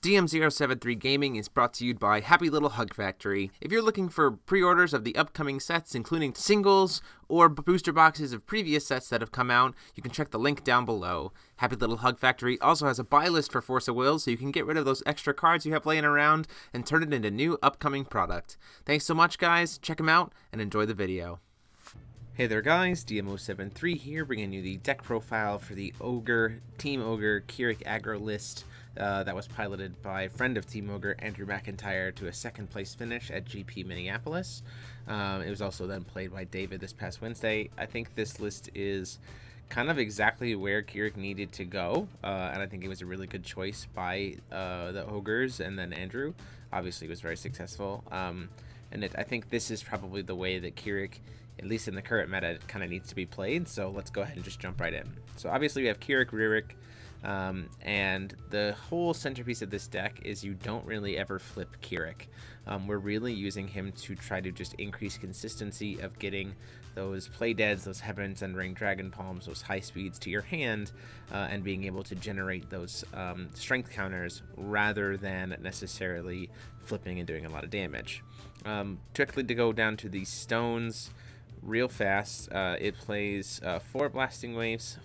DM073 Gaming is brought to you by Happy Little Hug Factory. If you're looking for pre-orders of the upcoming sets, including singles or booster boxes of previous sets that have come out, you can check the link down below. Happy Little Hug Factory also has a buy list for Force of Will, so you can get rid of those extra cards you have laying around and turn it into new upcoming product. Thanks so much, guys. Check them out and enjoy the video. Hey there guys, DM073 here, bringing you the deck profile for the Team OGRE Kirik Agro list that was piloted by a friend of Team OGRE, Andrew McIntyre, to a second place finish at GP Minneapolis. It was also then played by David this past Wednesday. I think this list is kind of exactly where Kirik needed to go, and I think it was a really good choice by the Ogres, and then Andrew obviously was very successful. I think this is probably the way that Kirik, at least in the current meta, it kind of needs to be played. So let's go ahead and just jump right in. So obviously we have Kirik, Ririk, and the whole centerpiece of this deck is you don't really ever flip Kirik. We're really using him to try to just increase consistency of getting those play deads, those Heavens and Ring Dragon Palms, those high speeds to your hand, and being able to generate those strength counters rather than necessarily flipping and doing a lot of damage. Quickly to go down to the stones real fast, it plays 4 Blasting Waves,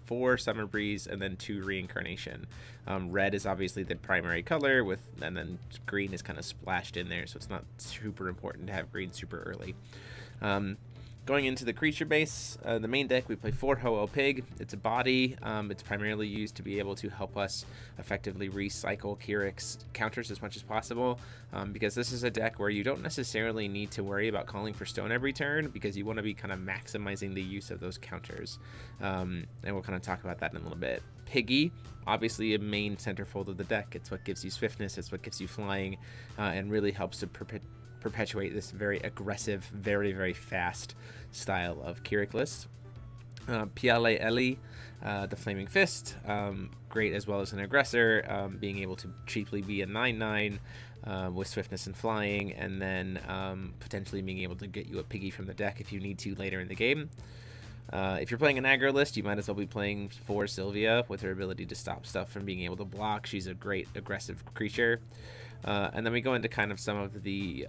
4 Summer Breeze, and then 2 Reincarnation. Red is obviously the primary color, and then green is kind of splashed in there, so it's not super important to have green super early. Going into the creature base, the main deck, we play 4 Hoelle Pig. It's a body. It's primarily used to be able to help us effectively recycle Kirik's counters as much as possible, because this is a deck where you don't necessarily need to worry about calling for stone every turn, because you want to be kind of maximizing the use of those counters. And we'll kind of talk about that in a little bit. Piggy, obviously a main centerfold of the deck. It's what gives you swiftness, it's what gives you flying, and really helps to perpetuate this very aggressive, very, very fast style of Kirik list. Piale Eli, the Flaming Fist, great as well as an aggressor, being able to cheaply be a 9/9 with swiftness and flying, and then potentially being able to get you a piggy from the deck if you need to later in the game. If you're playing an aggro list, you might as well be playing for Sylvia with her ability to stop stuff from being able to block. She's a great aggressive creature. And then we go into kind of some of the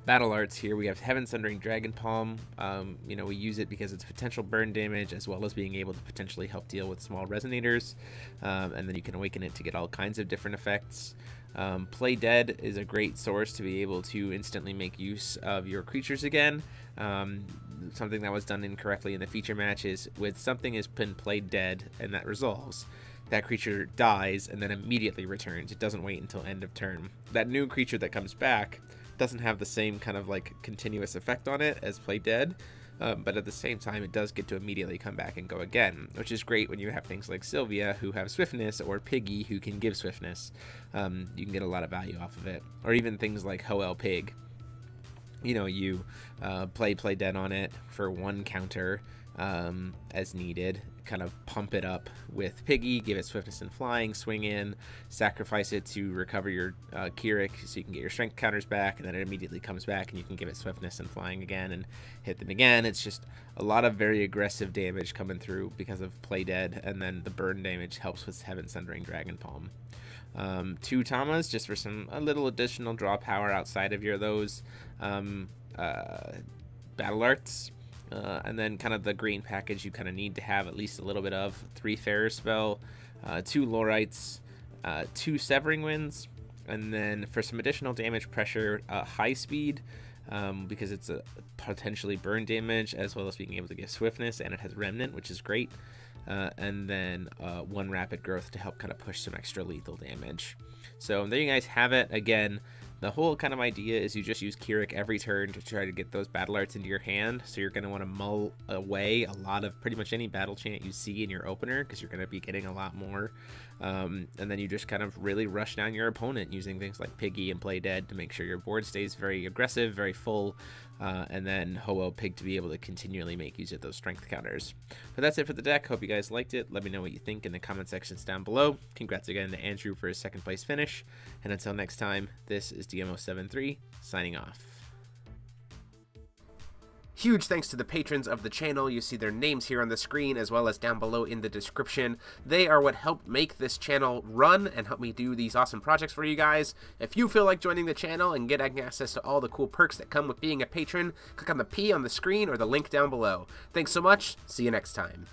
battle arts here. We have Heaven Sundering Dragon Palm. We use it because it's potential burn damage, as well as being able to potentially help deal with small resonators. And then you can awaken it to get all kinds of different effects. Play Dead is a great source to be able to instantly make use of your creatures again. Something that was done incorrectly in the feature match is with something has been played dead and that resolves, that creature dies and then immediately returns. It doesn't wait until end of turn. That new creature that comes back doesn't have the same kind of like continuous effect on it as Play Dead, but at the same time it does get to immediately come back and go again, which is great when you have things like Sylvia who have swiftness, or Piggy who can give swiftness. You can get a lot of value off of it, or even things like Hoelle Pig. You play Dead on it for 1 counter as needed, kind of pump it up with Piggy, give it swiftness and flying, swing in, sacrifice it to recover your Kirik so you can get your strength counters back, and then it immediately comes back and you can give it swiftness and flying again and hit them again. It's just a lot of very aggressive damage coming through because of Play Dead, and then the burn damage helps with Heaven Sundering Dragon Palm. 2 Tamas just for a little additional draw power outside of those battle arts. And then kind of the green package you kind of need to have at least a little bit of. 3 Fair Spell, 2 Lorites, 2 Severing Winds, and then for some additional damage pressure, High Speed, because it's a potentially burn damage, as well as being able to give swiftness, and it has Remnant, which is great. And then 1 Rapid Growth to help kind of push some extra lethal damage. So there you guys have it. Again, the whole kind of idea is you just use Kirik every turn to try to get those battle arts into your hand. So you're going to want to mull away a lot of pretty much any battle chant you see in your opener, because you're going to be getting a lot more. And then you just kind of really rush down your opponent using things like Piggy and Play Dead to make sure your board stays very aggressive, very full. And then Hoelle Pig to be able to continually make use of those strength counters. But that's it for the deck. Hope you guys liked it. Let me know what you think in the comment sections down below. Congrats again to Andrew for his 2nd place finish. And until next time, this is DM073 signing off. Huge thanks to the patrons of the channel. You see their names here on the screen as well as down below in the description. They are what helped make this channel run and help me do these awesome projects for you guys. If you feel like joining the channel and getting access to all the cool perks that come with being a patron, click on the P on the screen or the link down below. Thanks so much. See you next time.